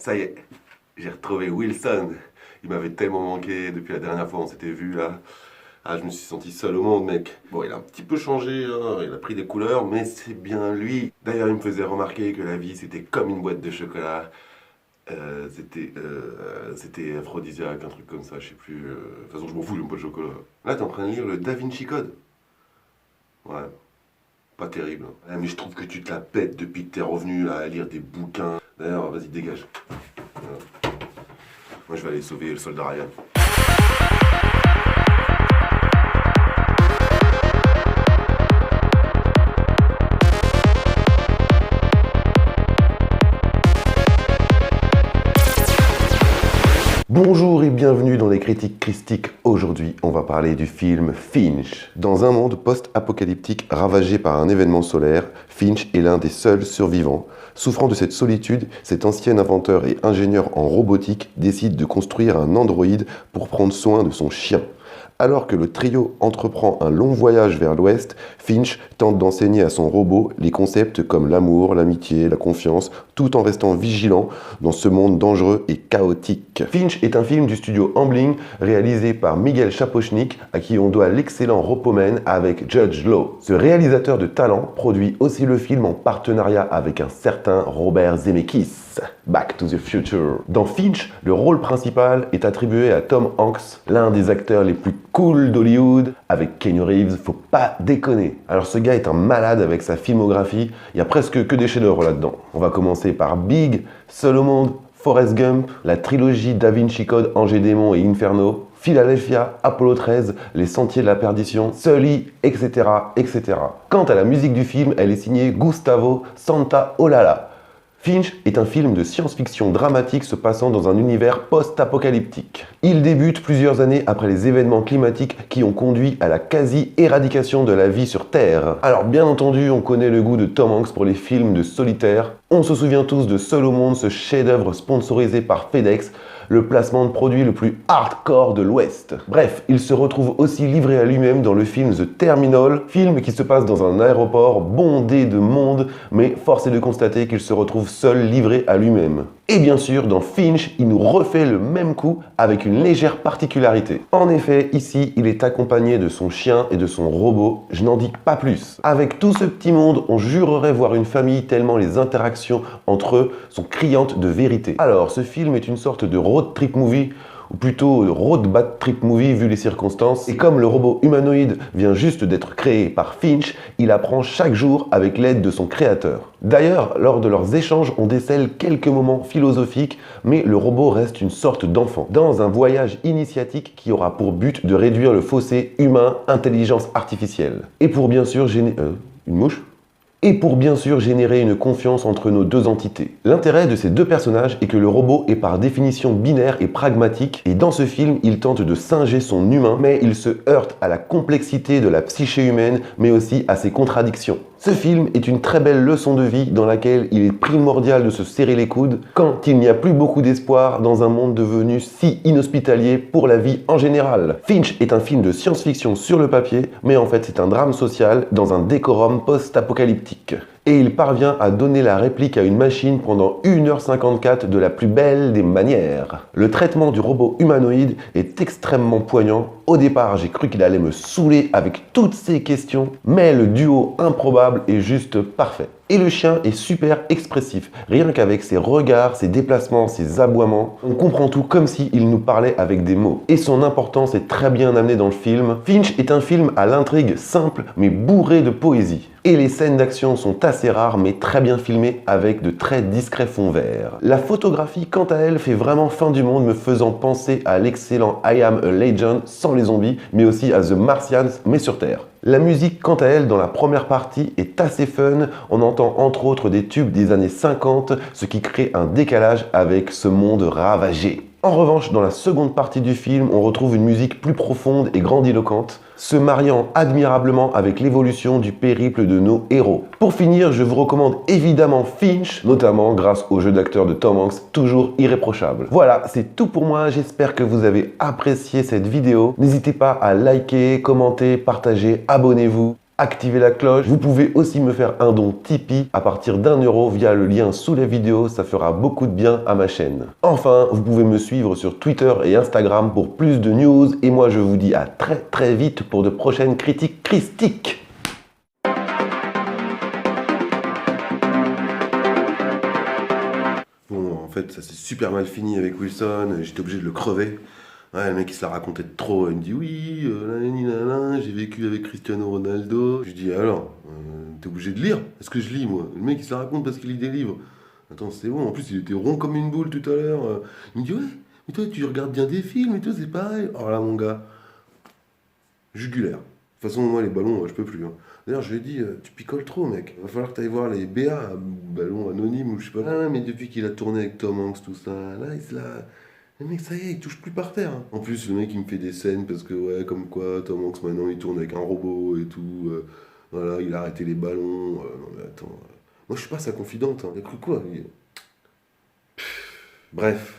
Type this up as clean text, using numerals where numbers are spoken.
Ça y est, j'ai retrouvé Wilson. Il m'avait tellement manqué depuis la dernière fois on s'était vu là. Ah, je me suis senti seul au monde, mec. Bon, il a un petit peu changé, hein, il a pris des couleurs, mais c'est bien lui. D'ailleurs, il me faisait remarquer que la vie, c'était comme une boîte de chocolat. C'était aphrodisiaque, un truc comme ça, je sais plus. De toute façon, je m'en fous, j'aime pas le chocolat. Là, t'es en train de lire le Da Vinci Code. Ouais, pas terrible, hein. Ouais, mais je trouve que tu te la pètes depuis que t'es revenu là, à lire des bouquins. D'ailleurs, vas-y, dégage. Voilà. Moi, je vais aller sauver le soldat Ryan. Bonjour et bienvenue dans les critiques christiques. Aujourd'hui, on va parler du film Finch. Dans un monde post-apocalyptique ravagé par un événement solaire, Finch est l'un des seuls survivants. Souffrant de cette solitude, cet ancien inventeur et ingénieur en robotique décide de construire un androïde pour prendre soin de son chien. Alors que le trio entreprend un long voyage vers l'ouest, Finch tente d'enseigner à son robot les concepts comme l'amour, l'amitié, la confiance, tout en restant vigilant dans ce monde dangereux et chaotique. Finch est un film du studio Amblin réalisé par Miguel Sapochnik, à qui on doit l'excellent Ropoman avec Judge Law. Ce réalisateur de talent produit aussi le film en partenariat avec un certain Robert Zemeckis. Back to the Future. Dans Finch, le rôle principal est attribué à Tom Hanks, l'un des acteurs les plus cool d'Hollywood. Avec Keanu Reeves, faut pas déconner. Alors ce gars est un malade avec sa filmographie, il y a presque que des chefs-d'œuvre là-dedans. On va commencer par Big, Seul au monde, Forrest Gump, la trilogie Da Vinci Code, Angers Démon et Inferno, Philadelphia, Apollo 13, Les Sentiers de la Perdition, Sully, etc., etc. Quant à la musique du film, elle est signée Gustavo Santaolalla. Finch est un film de science-fiction dramatique se passant dans un univers post-apocalyptique. Il débute plusieurs années après les événements climatiques qui ont conduit à la quasi-éradication de la vie sur Terre. Alors bien entendu, on connaît le goût de Tom Hanks pour les films de solitaire. On se souvient tous de Seul au monde, ce chef-d'œuvre sponsorisé par FedEx, le placement de produit le plus hardcore de l'Ouest. Bref, il se retrouve aussi livré à lui-même dans le film The Terminal, film qui se passe dans un aéroport bondé de monde, mais force est de constater qu'il se retrouve seul livré à lui-même. Et bien sûr, dans Finch, il nous refait le même coup avec une légère particularité. En effet, ici, il est accompagné de son chien et de son robot, je n'en dis pas plus. Avec tout ce petit monde, on jurerait voir une famille tellement les interactions entre eux sont criantes de vérité. Alors, ce film est une sorte de road trip movie, ou plutôt road bad trip movie vu les circonstances. Et comme le robot humanoïde vient juste d'être créé par Finch, il apprend chaque jour avec l'aide de son créateur. D'ailleurs, lors de leurs échanges, on décèle quelques moments philosophiques, mais le robot reste une sorte d'enfant, dans un voyage initiatique qui aura pour but de réduire le fossé humain-intelligence artificielle. Et pour bien sûr générer... une mouche ? Et pour bien sûr générer une confiance entre nos deux entités. L'intérêt de ces deux personnages est que le robot est par définition binaire et pragmatique, et dans ce film, il tente de singer son humain, mais il se heurte à la complexité de la psyché humaine, mais aussi à ses contradictions. Ce film est une très belle leçon de vie dans laquelle il est primordial de se serrer les coudes quand il n'y a plus beaucoup d'espoir dans un monde devenu si inhospitalier pour la vie en général. Finch est un film de science-fiction sur le papier, mais en fait c'est un drame social dans un décorum post-apocalyptique. Et il parvient à donner la réplique à une machine pendant 1h54 de la plus belle des manières. Le traitement du robot humanoïde est extrêmement poignant. Au départ, j'ai cru qu'il allait me saouler avec toutes ces questions, mais le duo improbable est juste parfait. Et le chien est super expressif, rien qu'avec ses regards, ses déplacements, ses aboiements, on comprend tout comme s'il nous parlait avec des mots. Et son importance est très bien amenée dans le film. Finch est un film à l'intrigue simple mais bourré de poésie. Et les scènes d'action sont assez rares mais très bien filmées avec de très discrets fonds verts. La photographie quant à elle fait vraiment fin du monde, me faisant penser à l'excellent I Am a Legend sans les zombies, mais aussi à The Martians mais sur Terre. La musique, quant à elle, dans la première partie, est assez fun. On entend entre autres des tubes des années 50, ce qui crée un décalage avec ce monde ravagé. En revanche, dans la seconde partie du film, on retrouve une musique plus profonde et grandiloquente, se mariant admirablement avec l'évolution du périple de nos héros. Pour finir, je vous recommande évidemment Finch, notamment grâce au jeu d'acteur de Tom Hanks, toujours irréprochable. Voilà, c'est tout pour moi, j'espère que vous avez apprécié cette vidéo. N'hésitez pas à liker, commenter, partager, abonnez-vous. activez la cloche. Vous pouvez aussi me faire un don Tipeee à partir d'1 € via le lien sous la vidéo, ça fera beaucoup de bien à ma chaîne. Enfin, vous pouvez me suivre sur Twitter et Instagram pour plus de news, et moi je vous dis à très vite pour de prochaines critiques christiques. Bon, en fait, ça s'est super mal fini avec Wilson, j'étais obligé de le crever. Ouais, le mec il se la racontait de trop, il me dit oui, j'ai vécu avec Cristiano Ronaldo. Je dis alors, t'es obligé de lire? Est-ce que je lis moi? Le mec il se la raconte parce qu'il lit des livres. Attends, c'est bon, en plus il était rond comme une boule tout à l'heure. Il me dit ouais, mais toi tu regardes bien des films et toi c'est pareil. Oh là mon gars, jugulaire. De toute façon, moi les ballons, je peux plus. Hein. D'ailleurs, je lui ai dit, tu picoles trop, mec. Va falloir que tu ailles voir les BA, ballons anonymes ou je sais pas. Ah, mais depuis qu'il a tourné avec Tom Hanks, tout ça, là, il se la. Le mec, ça y est, il touche plus par terre. Hein. En plus, le mec, il me fait des scènes parce que, ouais, comme quoi, Tom Hanks, maintenant, il tourne avec un robot et tout. Voilà, il a arrêté les ballons. Non, mais attends. Moi, je suis pas sa confidente. Hein. Il a cru quoi, lui? Bref.